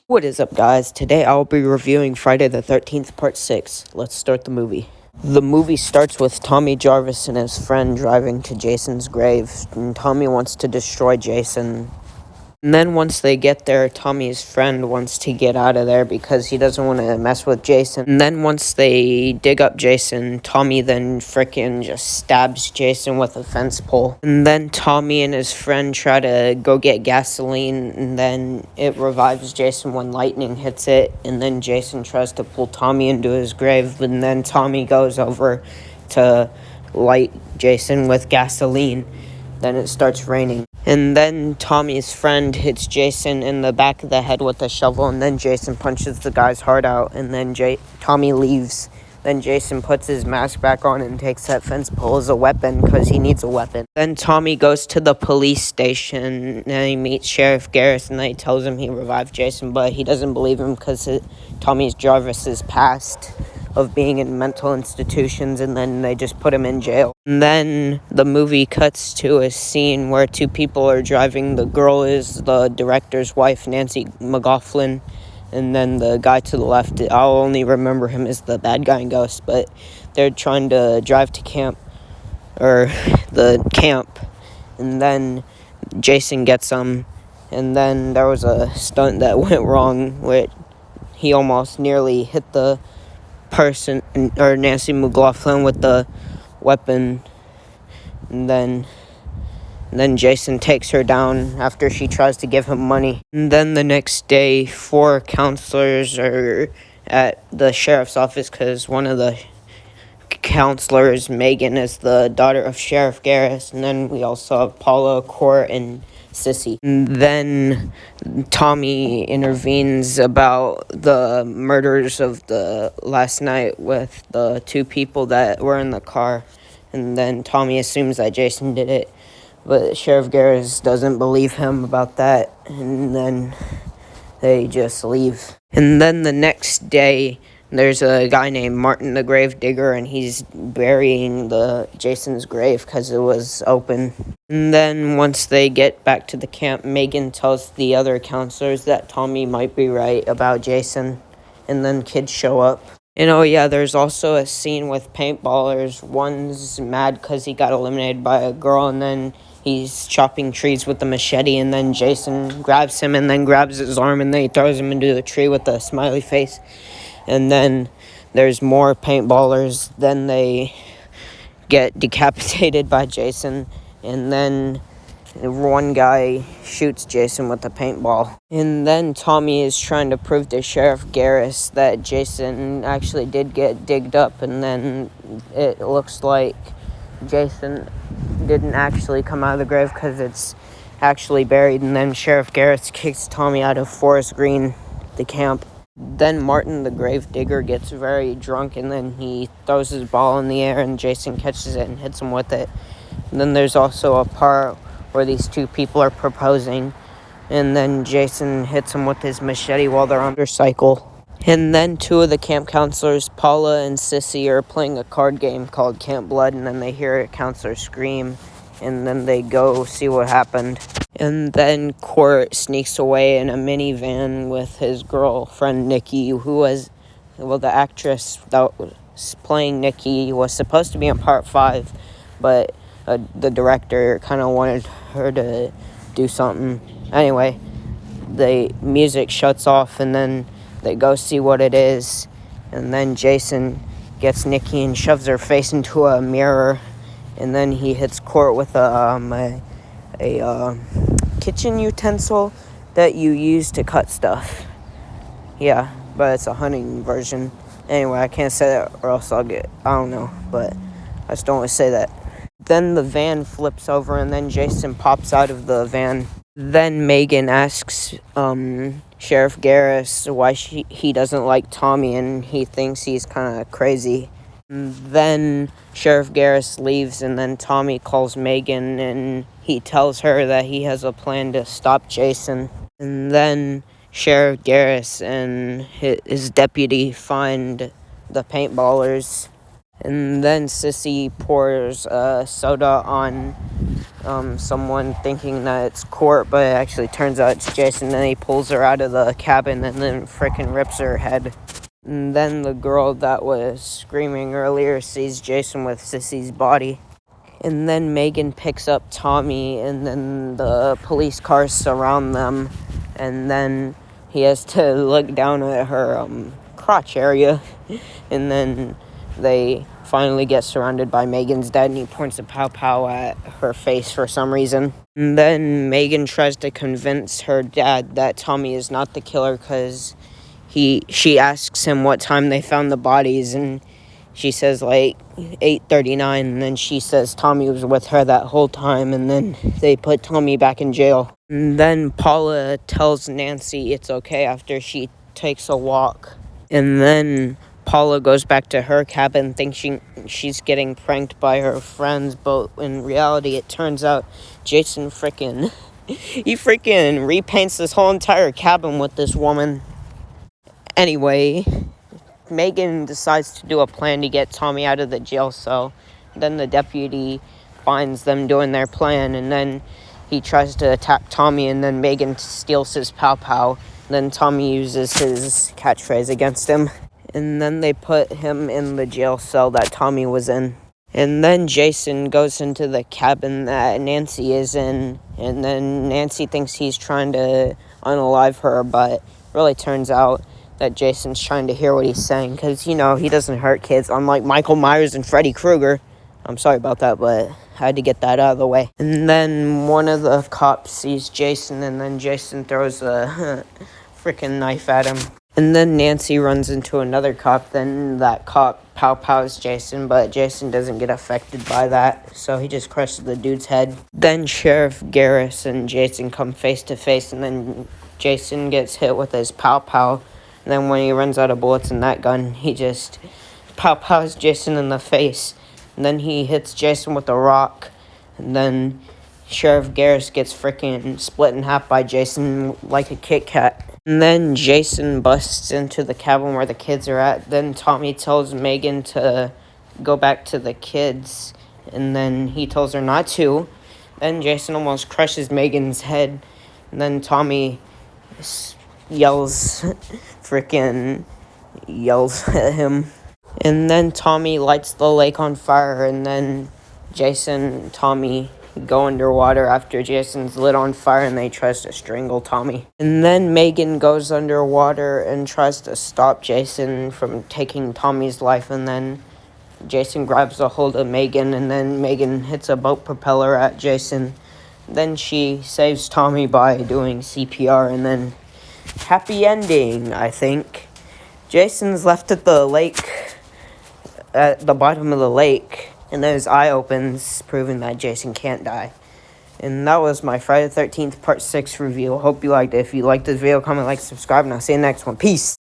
What is up, guys? Today I'll be reviewing Friday the 13th, Part 6. Let's start the movie. The movie starts with Tommy Jarvis and his friend driving to Jason's grave, and Tommy wants to destroy Jason. And then once they get there, Tommy's friend wants to get out of there because he doesn't want to mess with Jason. And then once they dig up Jason, Tommy then frickin' just stabs Jason with a fence pole. And then Tommy and his friend try to go get gasoline, and then it revives Jason when lightning hits it. And then Jason tries to pull Tommy into his grave, and then Tommy goes over to light Jason with gasoline. Then it starts raining. And then Tommy's friend hits Jason in the back of the head with a shovel, and then Jason punches the guy's heart out, and then Tommy leaves. Then Jason puts his mask back on and takes that fence pole as a weapon because he needs a weapon. Then Tommy goes to the police station and he meets Sheriff Garris, and he tells him he revived Jason, but he doesn't believe him because Tommy Jarvis's past of being in mental institutions, and then they just put him in jail. And then the movie cuts to a scene where two people are driving. The girl is the director's wife, Nancy McLaughlin, and then the guy to the left, I'll only remember him as the bad guy in Ghost, but they're trying to drive to the camp, and then Jason gets them, and then there was a stunt that went wrong where he almost nearly hit the person, or Nancy McLaughlin, with the weapon, and then Jason takes her down after she tries to give him money. And then the next day, 4 counselors are at the sheriff's office because one of the counselors, Megan, is the daughter of Sheriff Garris, and then we also have Paula, Court, and Sissy. And then Tommy intervenes about the murders of the last night with the 2 people that were in the car, and then Tommy assumes that Jason did it, but Sheriff Garris doesn't believe him about that, and then they just leave. And then the next day, there's a guy named Martin the Gravedigger, and he's burying Jason's grave because it was open. And then once they get back to the camp, Megan tells the other counselors that Tommy might be right about Jason, and then kids show up. And oh yeah, there's also a scene with paintballers. One's mad because he got eliminated by a girl, and then he's chopping trees with a machete, and then Jason grabs him and then grabs his arm, and then he throws him into the tree with a smiley face. And then there's more paintballers. Then they get decapitated by Jason, and then one guy shoots Jason with a paintball. And then Tommy is trying to prove to Sheriff Garris that Jason actually did get digged up, and then it looks like Jason didn't actually come out of the grave because it's actually buried. And then Sheriff Garris kicks Tommy out of Forest Green, the camp. Then Martin the Gravedigger gets very drunk, and then he throws his ball in the air, and Jason catches it and hits him with it. And then there's also a part where these 2 people are proposing, and then Jason hits him with his machete while they're on their cycle. And then 2 of the camp counselors, Paula and Sissy, are playing a card game called Camp Blood, and then they hear a counselor scream, and then they go see what happened. And then Court sneaks away in a minivan with his girlfriend, Nikki, who was, the actress that was playing Nikki was supposed to be in Part 5, but the director kind of wanted her to do something. Anyway, the music shuts off, and then they go see what it is, and then Jason gets Nikki and shoves her face into a mirror, and then he hits Court with a kitchen utensil that you use to cut stuff. Yeah, but it's a hunting version. Anyway, I can't say that or else I don't know, but I just don't want to say that. Then the van flips over, and then Jason pops out of the van. Then Megan asks Sheriff Garris why he doesn't like Tommy, and he thinks he's kind of crazy. And then Sheriff Garris leaves, and then Tommy calls Megan, and he tells her that he has a plan to stop Jason. And then Sheriff Garris and his deputy find the paintballers, And then Sissy pours soda on someone thinking that it's Court, but it actually turns out it's Jason. Then he pulls her out of the cabin and then frickin' rips her head. And then the girl that was screaming earlier sees Jason with Sissy's body. And then Megan picks up Tommy, and then the police cars surround them. And then he has to look down at her crotch area. And then they finally get surrounded by Megan's dad, and he points a pow-pow at her face for some reason. And then Megan tries to convince her dad that Tommy is not the killer because she asks him what time they found the bodies, and she says like 8:39, and then she says Tommy was with her that whole time, and then they put Tommy back in jail. And then Paula tells Nancy it's okay after she takes a walk. And then Paula goes back to her cabin thinking she's getting pranked by her friends, but in reality it turns out Jason he freaking repaints this whole entire cabin with this woman. Anyway, Megan decides to do a plan to get Tommy out of the jail cell. Then the deputy finds them doing their plan, and then he tries to attack Tommy, and then Megan steals his pow-pow. Then Tommy uses his catchphrase against him. And then they put him in the jail cell that Tommy was in. And then Jason goes into the cabin that Nancy is in, and then Nancy thinks he's trying to unalive her, but really turns out that Jason's trying to hear what he's saying, because, he doesn't hurt kids, unlike Michael Myers and Freddy Krueger. I'm sorry about that, but I had to get that out of the way. And then one of the cops sees Jason, and then Jason throws a freaking knife at him. And then Nancy runs into another cop, then that cop pow-pows Jason, but Jason doesn't get affected by that, so he just crushes the dude's head. Then Sheriff Garris and Jason come face to face, and then Jason gets hit with his pow-pow. And then when he runs out of bullets in that gun, he just pow-pows Jason in the face. And then he hits Jason with a rock. And then Sheriff Garris gets freaking split in half by Jason like a Kit Kat. And then Jason busts into the cabin where the kids are at. Then Tommy tells Megan to go back to the kids. And then he tells her not to. Then Jason almost crushes Megan's head. And then Tommy yells at him. And then Tommy lights the lake on fire, and then Jason and Tommy go underwater after Jason's lit on fire, and they tries to strangle Tommy. And then Megan goes underwater and tries to stop Jason from taking Tommy's life, and then Jason grabs a hold of Megan, and then Megan hits a boat propeller at Jason. Then she saves Tommy by doing CPR, and then happy ending, I think. Jason's left at the lake, at the bottom of the lake, and then his eye opens, proving that Jason can't die. And that was my Friday the 13th Part 6 review. Hope you liked it. If you liked this video, comment, like, subscribe, and I'll see you in the next one. Peace!